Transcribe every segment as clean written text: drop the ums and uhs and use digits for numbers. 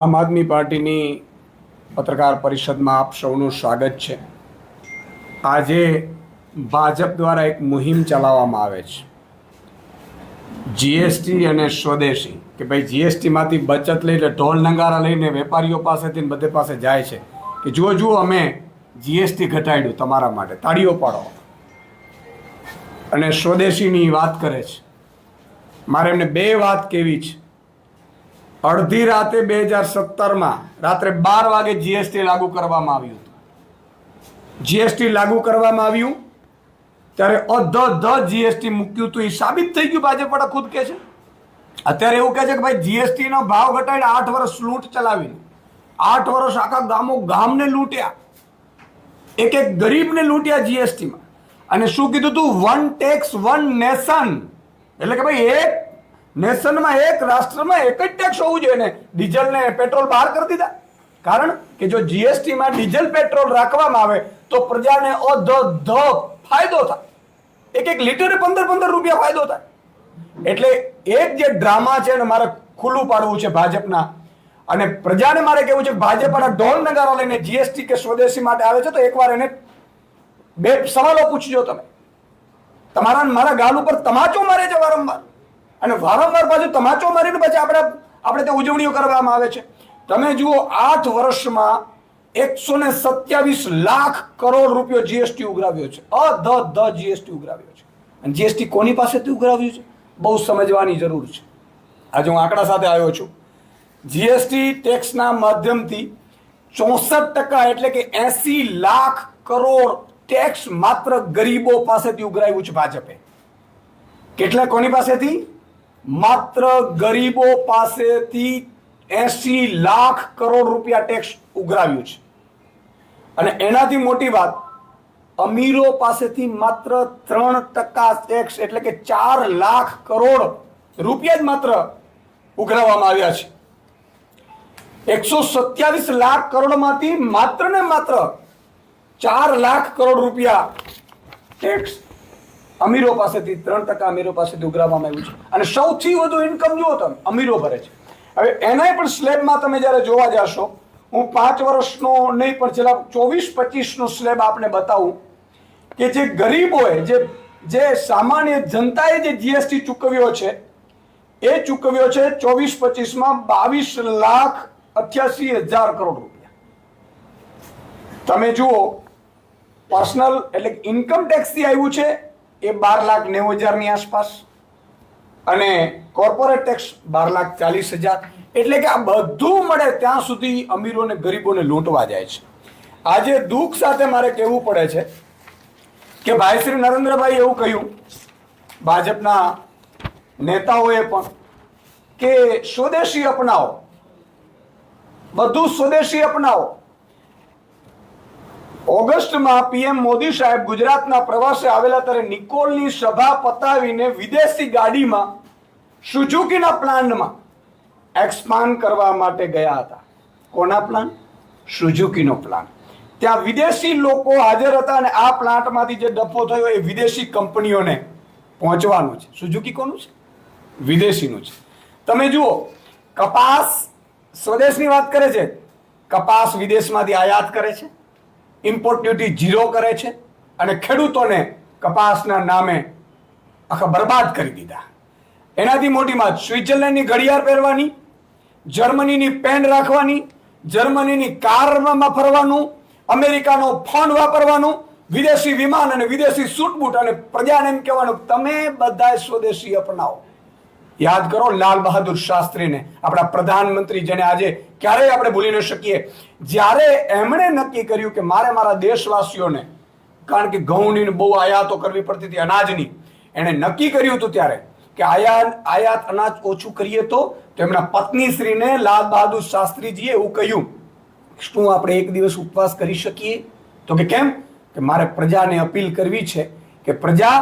આમ આદમી પાર્ટીની પત્રકાર પરિષદમાં આપ સૌનું સ્વાગત છે। આજે ભાજપ દ્વારા એક મુહિમ ચલાવવામાં આવે છે જીએસટી અને સ્વદેશી, કે ભાઈ જીએસટીમાંથી બચત લઈને ઢોલ નગારા લઈને વેપારીઓ પાસેથી બધે પાસે જાય છે કે જુઓ જુઓ અમે જીએસટી ઘટાડ્યું તમારા માટે, તાળીઓ પાડો। અને સ્વદેશીની વાત કરે છે। મારે એમને બે વાત કહેવી છે। અડધી રાતે 2017માં રાત્રે 12 વાગે જીએસટી લાગુ કરવામાં આવ્યું હતું। જીએસટી લાગુ કરવામાં આવ્યું ત્યારે અધધ જીએસટી મૂક્યું હતું, એ સાબિત થઈ ગયું। ભાજપ વાળા ખુદ કહે છે, અત્યારે એવું કહે છે કે ભાઈ જીએસટી નો ભાવ ઘટાડીને 8 વર્ષ લૂંટ ચલાવીને 8 વર્ષ આખા ગામને લૂંટ્યા, એક એક ગરીબને લૂંટ્યા જીએસટીમાં। અને શું કીધું હતું? વન ટેક્સ વન નેશન, એટલે કે ભાઈ એક નેશનમાં, એક રાષ્ટ્રમાં એક જ ટેક્સ હોવું જોઈએ ને। ડીઝલ ને પેટ્રોલ બહાર કરી દીધા, કારણ કે જો જીએસટીમાં ડીઝલ પેટ્રોલ રાખવામાં આવે તો પ્રજાને અધધ ફાયદો થાય, એક એક લીટરે 15 રૂપિયા ફાયદો થાય। એટલે એક જે ડ્રામા છે ને મારે ખુલ્લું પાડવું છે ભાજપના, અને પ્રજાને મારે કહેવું છે કે ભાજપ આના ઢોલ નગારા લઈને જીએસટી કે સ્વદેશી માટે આવે છે તો એકવાર એને બે સવાલો પૂછજો। તમે તમારા મારા ગાલ ઉપર તમાચો મારે છે વારંવાર, અને વારંવાર પાછું તમાચો મારીને પછી આપણે તે ઉજવણીઓ કરવામાં આવે છે। તમે જુઓ 8 વર્ષમાં 127 લાખ કરોડ રૂપિયો જીએસટી ઉઘરાવ્યો છે, અધધ જીએસટી ઉઘરાવ્યો છે। અને જીએસટી કોની પાસેથી ઉઘરાવ્યું છે બહુ સમજવાની જરૂર છે। આજે હું આંકડા સાથે આવ્યો છું। જીએસટી ટેક્સના માધ્યમથી 64% એટલે કે 80 લાખ કરોડ ટેક્સ માત્ર ગરીબો પાસેથી ઉઘરાવ્યું છે ભાજપે। કેટલા? કોની પાસેથી? માત્ર ગરીબો પાસેથી 80 લાખ કરોડ રૂપિયા ટેક્સ ઉઘરાવ્યું છે। અને એનાથી મોટી વાત, અમીરો પાસેથી માત્ર 3% ટેક્સ એટલે કે 4 લાખ કરોડ રૂપિયા જ માત્ર ઉઘરાવવામાં આવ્યા છે। 127 લાખ કરોડમાંથી માત્ર ને માત્ર 4 લાખ કરોડ રૂપિયા ટેક્સ અમીરો પાસેથી, 3% અમીરો પાસેથી ઉઘરાવવામાં આવ્યું છે। અને સૌથી વધુ ઇન્કમ જુઓ તમે અમીરો ભરે છે। હવે એનાય પણ સ્લેબમાં તમે જ્યારે જોવા જશો, હું 5 વર્ષનો નહીં પણ છેલ્લા 24-25 નો સ્લેબ આપને બતાવું કે જે ગરીબોએ, જે સામાન્ય જનતાએ જે જીએસટી ચૂકવ્યો છે એ ચૂકવ્યો છે 24-25માં 22,88,000 કરોડ રૂપિયા। તમે જુઓ, પર્સનલ એટલે ઇન્કમ ટેક્સથી આવ્યું છે એ 12,90,000 ની આસપાસ, અને કોર્પોરેટ ટેક્સ 12,40,000। એટલે કે આ બધું મળે ત્યાં સુધી અમીરોને ગરીબોને લૂંટવા જાય છે। આજે દુઃખ સાથે મારે કહેવું પડે છે કે ભાઈ શ્રી નરેન્દ્રભાઈ એવું કહ્યું, ભાજપના નેતાઓએ પણ, કે સ્વદેશી અપનાવો, બધું સ્વદેશી અપનાવો। ઓગસ્ટમાં પીએમ મોદી સાહેબ ગુજરાતના પ્રવાસે આવેલા ત્યારે નિકોલની સભા પતાવીને વિદેશી ગાડીમાં સુઝુકીના પ્લાન્ટમાં એક્સપાન્ડ કરવા માટે ગયા હતા। કોના પ્લાન? સુઝુકીનો પ્લાન। ત્યાં વિદેશી લોકો હાજર હતા, અને આ પ્લાન્ટમાંથી જે ડફો થયો એ વિદેશી કંપનીઓને પહોંચવાનું છે। સુઝુકી કોનું છે? વિદેશીનું છે। તમે જુઓ, કપાસ સ્વદેશની વાત કરે છે, કપાસ વિદેશમાંથી આયાત કરે છે, ઇમ્પોર્ટ ડ્યુટી 0 કરે છે, અને ખેડૂતોને કપાસના નામે આખા બરબાદ કરી દીધા। એનાથી મોટી વાત, સ્વિટ્ઝરલેન્ડની ઘડિયાળ પહેરવાની, જર્મનીની પેન રાખવાની, જર્મનીની કારમાં ફરવાનું, અમેરિકાનો ફોન વાપરવાનું, વિદેશી વિમાન અને વિદેશી સૂટ બૂટ, અને પ્રજાને એમ કહેવાનું તમે બધા સ્વદેશી અપનાવો। યાદ કરો લાલ બહાદુર શાસ્ત્રીને, આપણા પ્રધાનમંત્રી, જેને આજે ક્યારેય આપણે ભૂલી ન શકીએ। જ્યારે એમણે નક્કી કર્યું કે મારે મારા દેશવાસીઓને, કારણ કે ઘઉંની બહુ આયાતો કરવી પડતી હતી, અનાજની, એણે નક્કી કર્યું હતું ત્યારે કે આયાત અનાજ ઓછું કરીએ તો એમના પત્નીશ્રીને લાલ બહાદુર શાસ્ત્રીજીએ એવું કહ્યું, શું આપણે એક દિવસ ઉપવાસ કરી શકીએ? તો કે કેમ? કે મારે પ્રજાને અપીલ કરવી છે કે પ્રજા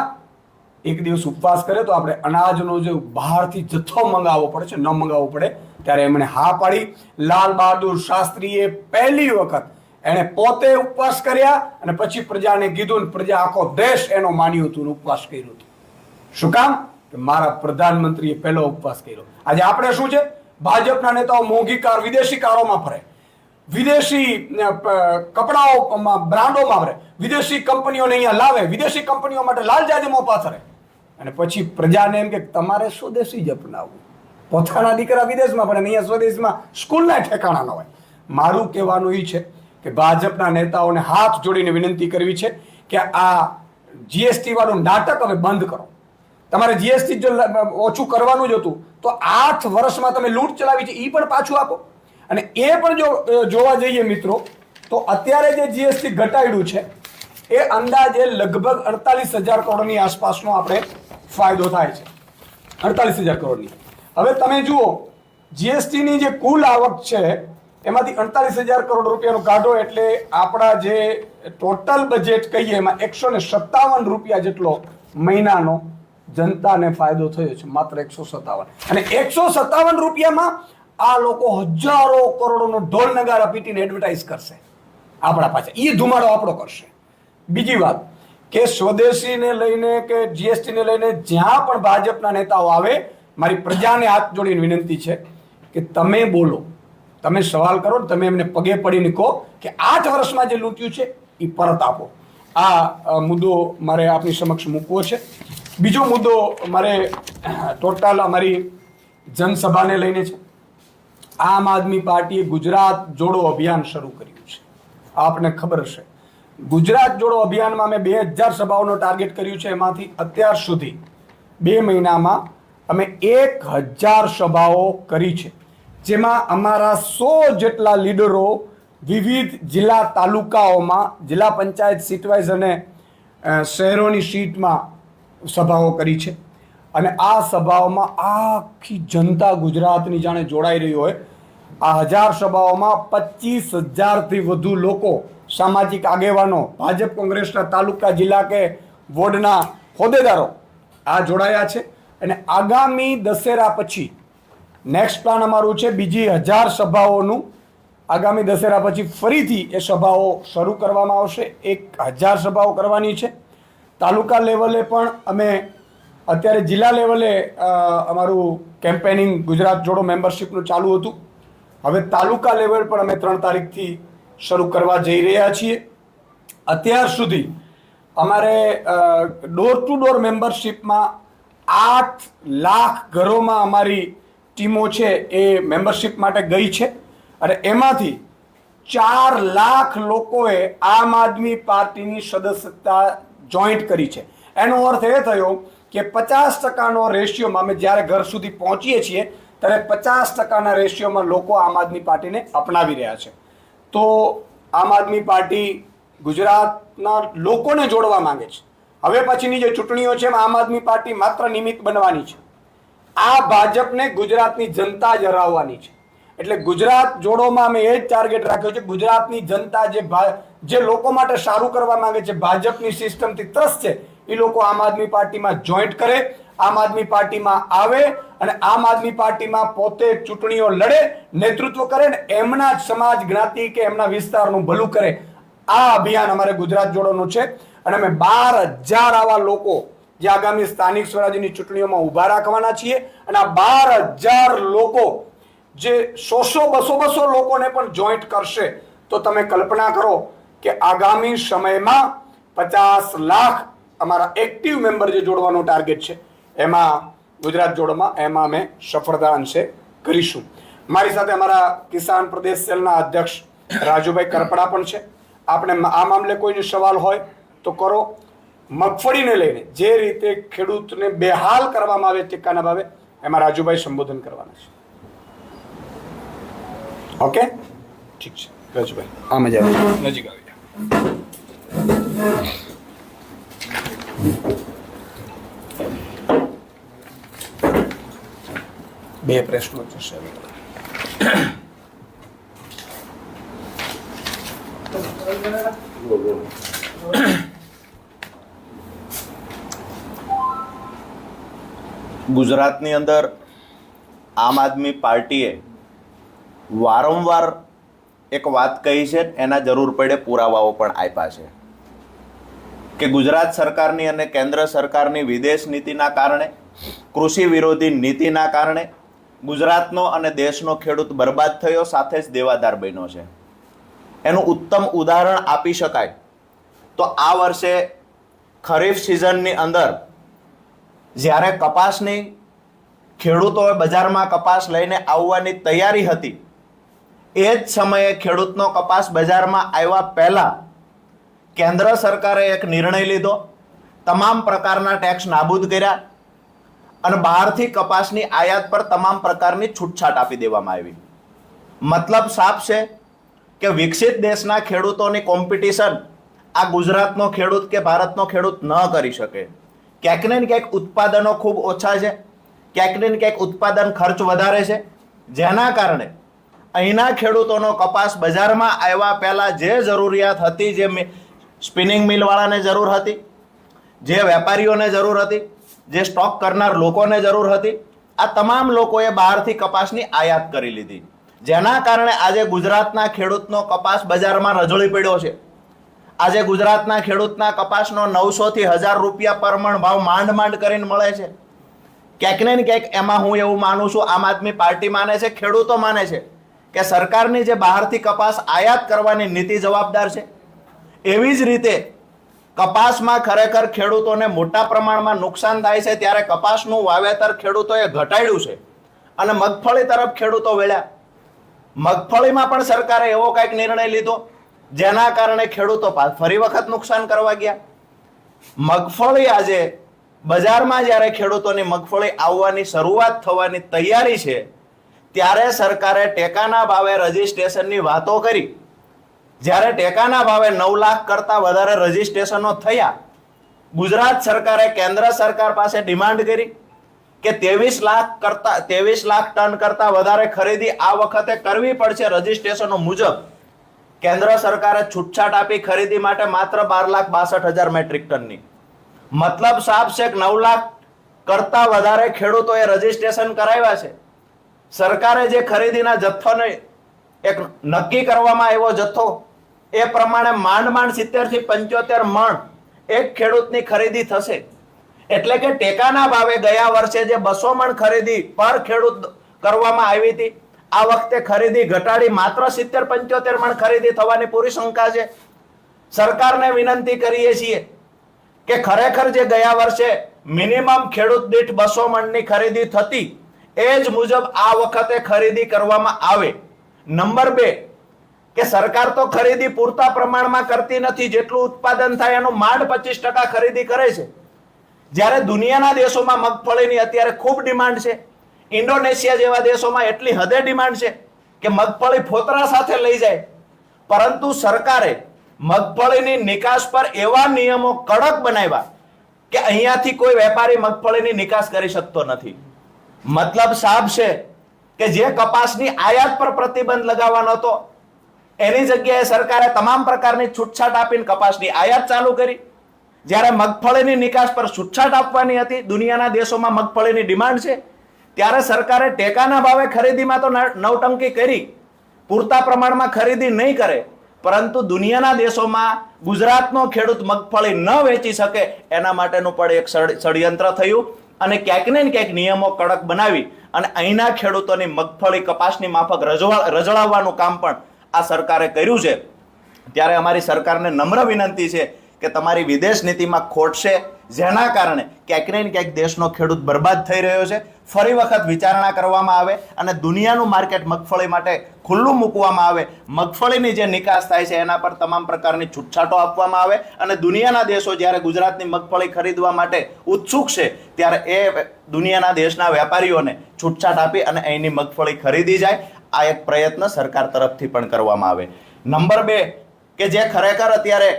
એક દિવસ ઉપવાસ કરે તો આપણે અનાજનો જે બહારથી જથ્થો મંગાવવો પડે છે, ન મંગાવવો પડે। ત્યારે એમણે હા પાડી। લાલ બહાદુર શાસ્ત્રીએ પહેલી વખત એણે પોતે ઉપવાસ કર્યા, અને પછી પ્રજાને કીધું, ને પ્રજા આખો દેશ એનો માન્યું હતું, ઉપવાસ કર્યું હતું। શું કામ? કે મારા પ્રધાનમંત્રીએ પહેલો ઉપવાસ કર્યો। આજે આપણે શું છે? ભાજપના નેતાઓ મોંઘી કાર વિદેશી કારોમાં ફરે, વિદેશી કપડાઓમાં બ્રાન્ડોમાં ફરે, વિદેશી કંપનીઓને અહીંયા લાવે, વિદેશી કંપનીઓ માટે લાલ જાદીમાં પાથરે, અને પછી પ્રજાને એમ કે તમારે સ્વદેશી જ અપનાવવું. પોતાના દીકરા વિદેશમાં પડે, અહીંયા સ્વદેશમાં સ્કૂલના ઠેકાણા ન હોય. મારું કહેવાનું એ છે કે ભાજપના નેતાઓને હાથ જોડીને વિનંતી કરવી છે કે આ જીએસટી વાળું નાટક હવે બંધ કરો. તમારે જીએસટી જો ઓછું કરવાનું જ હતું તો 8 વર્ષમાં તમે લૂંટ ચલાવી છે એ પણ પાછું આપો. અને એ પણ જો જોવા જઈએ મિત્રો તો અત્યારે જે જીએસટી ઘટાડ્યું છે એ અંદાજે લગભગ 48,000 કરોડની આસપાસનો આપણે ફાયદો થાય છે. 48,000 કરોડની. હવે તમે જુઓ જીએસટીની જે કુલ આવક છે એમાંથી 48,000 કરોડ રૂપિયાનો કાઢો એટલે આપણા જે ટોટલ બજેટ કહીએ એમાં 157 રૂપિયા જેટલો મહિનાનો જનતાને ફાયદો થયો છે. માત્ર 157. અને 157 રૂપિયામાં આ લોકો હજારો કરોડોનો ઢોલ નગારા પીટીને એડવર્ટાઇઝ કરશે આપણા પાસે. એ ધુમાડો આપણો કરશે. બીજી વાત કે સ્વદેશીને લઈને કે જીએસટીને લઈને જ્યાં પણ ભાજપના નેતાઓ આવે, મારી પ્રજાને હાથ જોડીને વિનંતી છે કે તમે બોલો, તમે સવાલ કરો, તમે એમને પગે પડીને કહો કે 8 વર્ષમાં જે લૂંટ્યું છે એ પરત આપો. આ મુદ્દો મારે આપની સમક્ષ મૂકવો છે. બીજો મુદ્દો મારે ટોટલ અમારી જનસભાને લઈને છે. આમ આદમી પાર્ટીએ ગુજરાત જોડો અભિયાન શરૂ કર્યું છે. આપને ખબર હશે ગુજરાત જોડો અભિયાનમાં અમે 2000 સભાઓનો ટાર્ગેટ કર્યું છે. એમાંથી અત્યાર સુધી 2 મહિનામાં અમે 1000 સભાઓ કરી છે, જેમાં અમારા 100 જેટલા લીડરો વિવિધ જિલ્લા તાલુકાઓમાં જિલ્લા પંચાયત સીટવાઇઝ અને શહેરોની સીટમાં સભાઓ કરી છે. અને આ સભાઓમાં આખી જનતા ગુજરાતની જાણે જોડાઈ રહી હોય. આ 1000 સભાઓમાં 25,000થી વધુ લોકો, સામાજિક આગેવાનો, ભાજપ કોંગ્રેસના તાલુકા જિલ્લા કે વોર્ડના હોદ્દેદારો આ જોડાયા છે. અને આગામી દશેરા પછી નેક્સ્ટ પ્લાન અમારું છે બીજી 1000 સભાઓનું. આગામી દશેરા પછી ફરીથી એ સભાઓ શરૂ કરવામાં આવશે. 1000 સભાઓ કરવાની છે. તાલુકા લેવલે પણ અમે અત્યારે જિલ્લા લેવલે અમારું કેમ્પેનિંગ ગુજરાત જોડો મેમ્બરશિપનું ચાલુ હતું. હવે તાલુકા લેવલ પણ અમે 3 તારીખથી શરૂ કરવા જઈ રહ્યા છીએ. અત્યાર સુધી અમારે ડોર ટુ ડોર મેમ્બરશિપમાં 8 લાખ ઘરોમાં અમારી ટીમો છે એ મેમ્બરશિપ માટે ગઈ છે. અને એમાંથી 4 લાખ લોકોએ આમ આદમી પાર્ટીની સદસ્યતા જોઈન્ટ કરી છે. એનો અર્થ એ થયો કે 50%નો રેશિયોમાં અમે જ્યારે ઘર સુધી પહોંચીએ છીએ ત્યારે 50%ના રેશિયોમાં લોકો આમ આદમી પાર્ટીને અપનાવી રહ્યા છે. તો આમ આદમી પાર્ટી ગુજરાતના લોકોને જોડવા માંગે છે. હવે પછીની જે ચૂંટણીઓ છે એમાં આમ આદમી પાર્ટી માત્ર નિમિત્ત બનવાની છે. આ ભાજપને ગુજરાતની જનતા જ હરાવવાની છે. એટલે ગુજરાત જોડોમાં અમે એ જ ટાર્ગેટ રાખ્યો છે. ગુજરાતની જનતા જે લોકો માટે સારું કરવા માંગે છે, ભાજપની સિસ્ટમથી ત્રસ્ત છે, એ લોકો આમ આદમી પાર્ટીમાં જોઈન્ટ કરે, આમ આદમી પાર્ટીમાં આવે અને આમ આદમી પાર્ટીમાં પોતે ચૂંટણીઓ લડે, નેતૃત્વ કરે ને એમના જ સમાજ, જ્ઞાતિ કે એમના વિસ્તારનું ભલું કરે. આ અભિયાન અમારે ગુજરાત જોડોનું છે. અને અમે 12,000 આવા લોકો જે આગામી સ્થાનિક સ્વરાજ્યની ચૂંટણીઓમાં ઊભા રાખવાના છીએ. અને આ 12,000 લોકો જે 100-200 લોકોને પણ જોઈન્ટ કરશે તો તમે કલ્પના કરો કે આગામી સમયમાં 50 લાખ અમારા એક્ટિવ મેમ્બર જે જોડવાનો ટાર્ગેટ છે એમાં ગુજરાત જોડોમાં એમાં અમે સફળતા અંશે કરીશું. મારી સાથે અમારા કિસાન પ્રદેશ સેલના અધ્યક્ષ રાજુભાઈ કરપડા પણ છે. આપણે આ મામલે કોઈને સવાલ હોય તો કરો. મગફળીને લઈને જે રીતે ખેડૂતને બેહાલ કરવામાં આવે ટેકાના ભાવે, એમાં રાજુભાઈ સંબોધન કરવાના છે. ઓકે, ઠીક છે રાજુભાઈ, આ મજા આવી, નજીક આવી જાઓ. બે પ્રશ્નો થશે. ગુજરાતની અંદર આમ આદમી પાર્ટીએ વારંવાર એક વાત કહી છે, એના જરૂર પડે પુરાવાઓ પણ આપ્યા છે કે ગુજરાત સરકારની અને કેન્દ્ર સરકારની વિદેશ નીતિના કારણે, કૃષિ વિરોધી નીતિના કારણે ગુજરાતનો અને દેશનો ખેડૂત બરબાદ થયો, સાથે જ દેવાદાર બન્યો છે. એનું ઉત્તમ ઉદાહરણ આપી શકાય તો આ વર્ષે ખરીફ સિઝનની અંદર જ્યારે કપાસની ખેડૂતોએ બજારમાં કપાસ લઈને આવવાની તૈયારી હતી, એ જ સમયે ખેડૂતનો કપાસ બજારમાં આવ્યા પહેલા કેન્દ્ર સરકારે એક નિર્ણય લીધો, તમામ પ્રકારના ટેક્સ નાબૂદ કર્યા અને બહારથી કપાસની આયાત પર તમામ પ્રકારની છૂટછાટ આપી દેવામાં આવી. મતલબ સાફ છે કે વિકસિત દેશના ખેડૂતોની કોમ્પિટિશન આ ગુજરાતનો ખેડૂત કે ભારતનો ખેડૂત ન કરી શકે. ક્યાંક ને ક્યાંક ઉત્પાદનો ખૂબ ઓછા છે, ક્યાંક ને ક્યાંક ઉત્પાદન ખર્ચ વધારે છે, જેના કારણે અહીંના ખેડૂતોનો કપાસ બજારમાં આવ્યા પહેલા જે જરૂરિયાત હતી, જે સ્પિનિંગ મિલવાળાને જરૂર હતી, જે વેપારીઓને જરૂર હતી, જે સ્ટોક કરનાર લોકોને જરૂર હતી, આ તમામ લોકોએ બહારથી કપાસની આયાત કરી લીધી, જેના કારણે આજે ગુજરાતના ખેડૂતનો કપાસ બજારમાં રજળી પડ્યો છે. આજે ગુજરાતના ખેડૂતના કપાસનો 900 થી 1000 રૂપિયા પર મણ ભાવ માંડ માંડ કરીને મળે છે. ક્યાંક ને ક્યાંક એમાં હું એવું માનું છું, આમ આદમી પાર્ટી માને છે, ખેડૂતો માને છે કે સરકારની જે બહારથી કપાસ આયાત કરવાની નીતિ જવાબદાર છે. એવી જ રીતે કપાસમાં ખરેખર ખેડૂતોને મોટા પ્રમાણમાં નુકસાન થાય છે, ત્યારે કપાસનું વાવેતર ખેડૂતોએ ઘટાડ્યું છે અને મગફળી તરફ ખેડૂતો વળ્યા. મગફળીમાં પણ સરકારે એવો કંઈક નિર્ણય લીધો જેના કારણે ખેડૂતો ફરી વખત નુકસાન કરવા ગયા. મગફળી આજે બજારમાં જ્યારે ખેડૂતોની મગફળી આવવાની શરૂઆત થવાની તૈયારી છે, ત્યારે સરકારે ટેકાના ભાવે રજીસ્ટ્રેશનની વાતો કરી. જ્યારે ટેકાના ભાવે 9 લાખ કરતા વધારે રજીસ્ટ્રેશનો થયા, ગુજરાત સરકારે કેન્દ્ર સરકાર પાસે ડિમાન્ડ કરી કે 23 લાખ ટન કરતા વધારે ખરીદી આ વખતે કરવી પડશે રજીસ્ટ્રેશનો મુજબ. કેન્દ્ર સરકારે છૂટછાટ આપી ખરીદી માટે માત્ર 12,62,000 મેટ્રિક ટનની. મતલબ સાફ છે કે 9 લાખ કરતા વધારે ખેડૂતોએ રજીસ્ટ્રેશન કરાવ્યા છે. સરકારે જે ખરીદીના જથ્થોને એક નક્કી કરવામાં આવ્યો જથ્થો, એ પ્રમાણે માંડ 70 થી 75 મણ એક ખેડૂતની ખરીદી થશે. એટલે કે ટેકાના ભાવે ગયા વર્ષે જે 200 મણ ખરીદી પર ખેડૂત કરવામાં આવી હતી, આ વખતે ખરીદી ઘટાડી માત્ર 70-75 મણ ખરીદી થવાની પૂરી શંકા છે. સરકારને વિનંતી કરીએ છીએ કે ખરેખર જે ગયા વર્ષે મિનિમમ ખેડૂત દીઠ 200 મણની ખરીદી થતી, એ જ મુજબ આ વખતે ખરીદી કરવામાં આવે. નંબર 2 કે સરકાર તો ખરીદી પૂરતા પ્રમાણમાં કરતી નથી, જેટલું ઉત્પાદન થાય એનું માંડ 25% ખરીદી કરે છે. જ્યારે દુનિયાના દેશોમાં મગફળીની અત્યારે ખૂબ ડિમાન્ડ છે. ઇન્ડોનેશિયા જેવા દેશોમાં એટલી હદે ડિમાન્ડ છે કે મગફળી ફોતરા સાથે લઈ જાય, પરંતુ સરકારે મગફળીની નિકાસ પર એવા નિયમો કડક બનાવ્યા કે અહીંયાથી કોઈ વેપારી મગફળીની નિકાસ કરી શકતો નથી. મતલબ સાફ છે કે જે કપાસની આયાત પર પ્રતિબંધ લગાવવાનો હતો, એની જગ્યાએ સરકારે તમામ પ્રકારની છૂટછાટ આપીને કપાસની આયાત ચાલુ કરી. જ્યારે મગફળીની નિકાસ પર છૂટછાટ આપવાની હતી, દુનિયાના દેશોમાં મગફળીની ડિમાન્ડ છે, ત્યારે સરકારે ટેકાના ભાવે ખરીદીમાં તો નવટંકી કરી, પૂરતા પ્રમાણમાં ખરીદી નહીં કરે, પરંતુ દુનિયાના દેશોમાં ગુજરાતનો ખેડૂત મગફળી ન વેચી શકે એના માટેનું પણ એક ષડયંત્ર થયું અને ક્યાંક ને ક્યાંક નિયમો કડક બનાવી અને અહીંના ખેડૂતોની મગફળી કપાસની માફક રજળાવવાનું કામ પણ આ સરકારે કર્યું છે. ત્યારે અમારી સરકારને નમ્ર વિનંતી છે કે તમારી વિદેશ નીતિમાં ખોટ છે, જેના કારણે ક્યાંક ને ક્યાંક દેશનો ખેડૂત બરબાદ થઈ રહ્યો છે. ફરી વખત વિચારણા કરવામાં આવે અને દુનિયાનું માર્કેટ મગફળી માટે ખુલ્લું મૂકવામાં આવે. મગફળીની જે નિકાસ થાય છે એના પર તમામ પ્રકારની છૂટછાટો આપવામાં આવે અને દુનિયાના દેશો જ્યારે ગુજરાતની મગફળી ખરીદવા માટે ઉત્સુક છે, ત્યારે એ દુનિયાના દેશના વેપારીઓને છૂટછાટ આપી અને અહીંની મગફળી ખરીદી જાય. આ એક પ્રયત્ન સરકાર તરફથી પણ કરવામાં આવે. નંબર 2 કે જે ખરેખર અત્યારે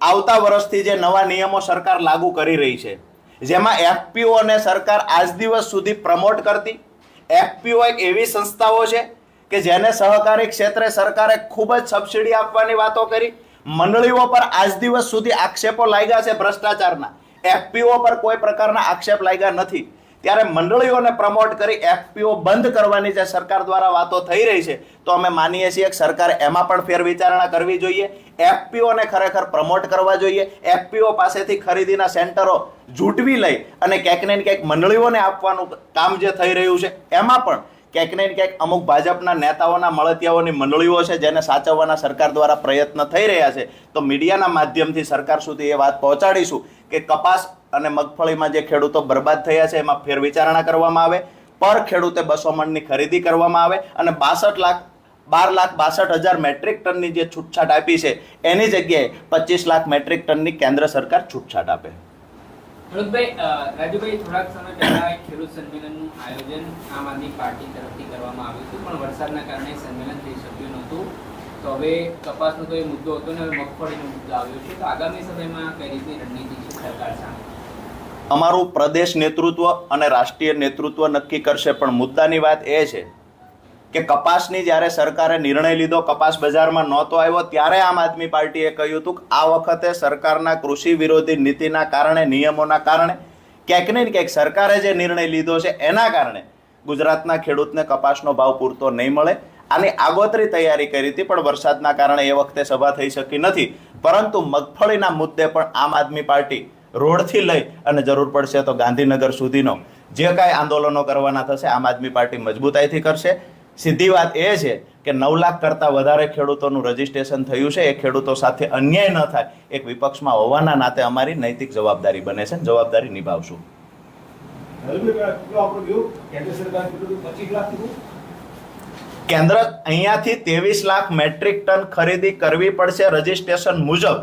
આવતા વર્ષથી જે નવા નિયમો સરકાર લાગુ કરી રહી છે, જેમાં એફપીઓ ને સરકાર આજ દિવસ સુધી પ્રમોટ કરતી. એફપીઓ એક એવી સંસ્થાઓ છે કે જેને સહકારી ક્ષેત્રે સરકારે ખૂબ જ સબસિડી આપવાની વાતો કરી. મંડળીઓ પર આજ દિવસ સુધી આક્ષેપો લાગ્યા છે ભ્રષ્ટાચારના, એફપીઓ પર કોઈ પ્રકારના આક્ષેપ લાગ્યા નથી. ત્યારે મંડળીઓને પ્રમોટ કરી એફપીઓ બંધ કરવાની જે સરકાર દ્વારા વાતો થઈ રહી છે, તો અમે માનીએ છીએ કે સરકારે એમાં પણ ફેરવિચારણા કરવી જોઈએ. એફપીઓને ખરેખર પ્રમોટ કરવા જોઈએ. એફપીઓ પાસેથી ખરીદીના સેન્ટરો ઝૂંટવી લઈ અને ક્યાંક ને ક્યાંક મંડળીઓને આપવાનું કામ જે થઈ રહ્યું છે, એમાં પણ ક્યાંક ને ક્યાંક અમુક ભાજપના નેતાઓના મળતિયાઓની મંડળીઓ છે જેને સાચવવાના સરકાર દ્વારા પ્રયત્ન થઈ રહ્યા છે. તો મીડિયાના માધ્યમથી સરકાર સુધી એ વાત પહોંચાડીશું કે કપાસ અને મગફળીમાં જે ખેડૂતો બરબાદ થયા છે એમાં ફેરવિચારણા કરવામાં આવે, પર ખેડૂતે 200 મણની ખરીદી કરવામાં આવે અને 12,62,000 મેટ્રિક ટનની જે છૂટછાટ આપી છે એની જગ્યાએ 25 લાખ મેટ્રિક ટનની કેન્દ્ર સરકાર છૂટછાટ આપે. ખેડૂતભાઈ, રાજુભાઈ, થોડાક સમય પહેલા એક ખેડૂત સંમેલનનું આયોજન આમ આદમી પાર્ટી તરફથી કરવામાં આવ્યું હતું, પણ વરસાદના કારણે સંમેલન થઈ શક્યું નહોતું. તો હવે કપાસનો તો એ મુદ્દો હતો ને હવે મગફળીનો મુદ્દો આવ્યો છે. તો આગામી સમયમાં કઈ રીતની રણનીતિ છે સરકાર સામે? અમારું પ્રદેશ નેતૃત્વ અને રાષ્ટ્રીય નેતૃત્વ નક્કી કરશે, પણ મુદ્દાની વાત એ છે કે કપાસની જ્યારે સરકારે નિર્ણય લીધો, કપાસ બજારમાં નહોતો આવ્યો, ત્યારે આમ આદમી પાર્ટીએ કહ્યું હતું કે આ વખતે સરકારના કૃષિ વિરોધી નીતિના કારણે, નિયમોના કારણે, ક્યાંક ને ક્યાંક સરકારે જે નિર્ણય લીધો છે એના કારણે ગુજરાતના ખેડૂતને કપાસનો ભાવ પૂરતો નહીં મળે. આની આગોતરી તૈયારી કરી હતી, પણ વરસાદના કારણે એ વખતે સભા થઈ શકી નથી. પરંતુ મગફળીના મુદ્દે પણ આમ આદમી પાર્ટી રોડથી લઈ અને જરૂર પડશે તો ગાંધીનગર સુધીનો જે કાંઈ આંદોલનો કરવાના થશે આમ આદમી પાર્ટી મજબૂતાઈથી કરશે. સીધી વાત એ છે કે 9 લાખ કરતાં વધારે ખેડૂતોનું રજીસ્ટ્રેશન થયું છે. એ ખેડૂતો સાથે અન્યાય ન થાય, એક વિપક્ષમાં હોવાના નાતે અમારી નૈતિક જવાબદારી બને છે, જવાબદારી નિભાવશું. કેન્દ્ર અહીંયાથી 23 લાખ મેટ્રિક ટન ખરીદી કરવી પડશે રજીસ્ટ્રેશન મુજબ.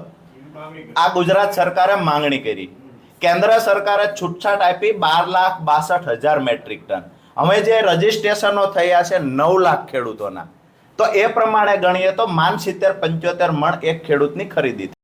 આ ગુજરાત સરકારે માંગણી કરી. કેન્દ્ર સરકારે છૂટછાટ આપી 12,62,000 મેટ્રિક ટન. હવે જે રજીસ્ટ્રેશનો થયા છે 9 લાખ ખેડૂતોના, તો એ પ્રમાણે ગણીએ તો 70-75 મણ એક ખેડૂતની ખરીદી.